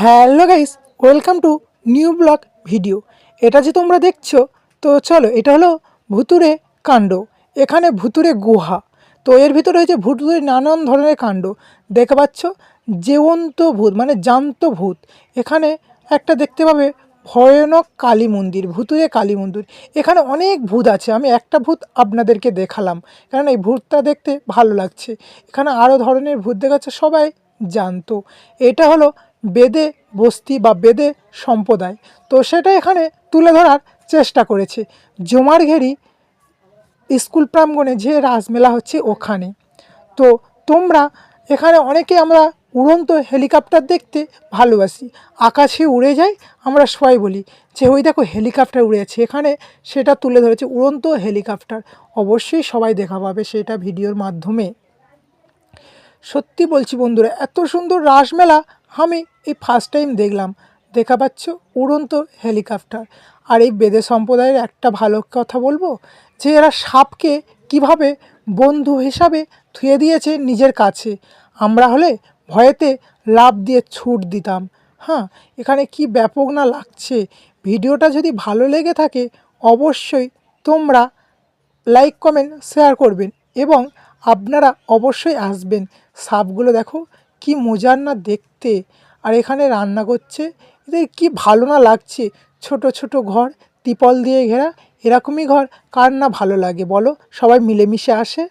Hello guys, welcome to new blog video. এটা যে তোমরা দেখছো, তো চলো, এটা হলো ভুতুরে কাণ্ড। এখানে ভুতুরে গুহা, তো এর ভিতরে হয়েছে ভুতুরে নানান ধরনের কাণ্ড। দেখতে পাচ্ছ, জীবন্ত ভূত মানে জ্যান্ত ভূত। এখানে একটা দেখতে পাবে ভয়ানক কালী মন্দির, ভুতুরে কালী মন্দির। এখানে অনেক ভূত আছে, আমি একটা ভূত আপনাদেরকে দেখালাম কারণ এই ভূতটা দেখতে ভালো লাগছে। এখানে আরও ধরনের ভূত দেখাচ্ছে, সবাই জানতো। এটা হলো বেদে বস্তি বা বেদে সম্প্রদায়, তো সেটা এখানে তুলে ধরার চেষ্টা করেছে। জমারঘেরি স্কুল প্রাঙ্গণে যে রাসমেলা হচ্ছে ওখানে। তো তোমরা এখানে অনেকে আমরা উড়ন্ত হেলিকপ্টার দেখতে ভালোবাসি, আকাশে উড়ে যায়, আমরা সবাই বলি যে ওই দেখো হেলিকপ্টার উড়ে যাচ্ছে। এখানে সেটা তুলে ধরেছে, উড়ন্ত হেলিকপ্টার। অবশ্যই সবাই দেখা পাবে সেটা ভিডিওর মাধ্যমে। সত্যি বলছি বন্ধুরা, এত সুন্দর রাসমেলা আমি এই ফার্স্ট টাইম দেখলাম। দেখা পাচ্ছ উড়ন্ত হেলিকপ্টার। আর এই বেদে সম্প্রদায়ের একটা ভালো কথা বলবো, যে এরা সাপকে কিভাবে বন্ধু হিসাবে থুয়ে দিয়েছে নিজের কাছে। আমরা হলে ভয়েতে লাফ দিয়ে ছুট দিতাম। হ্যাঁ, এখানে কি ব্যাপক না লাগছে। ভিডিওটা যদি ভালো লেগে থাকে অবশ্যই তোমরা লাইক কমেন্ট শেয়ার করবেন এবং আপনারা অবশ্যই আসবেন। সাপগুলো দেখো কি মজার না দেখতে। আর এখানে রান্না করছে, এদের কি ভালো না লাগছে। ছোট ছোট ঘর, ত্রিপল দিয়ে ঘেরা, এরকমই ঘর কার না ভালো লাগে বলো। সবাই মিলেমিশে আসে।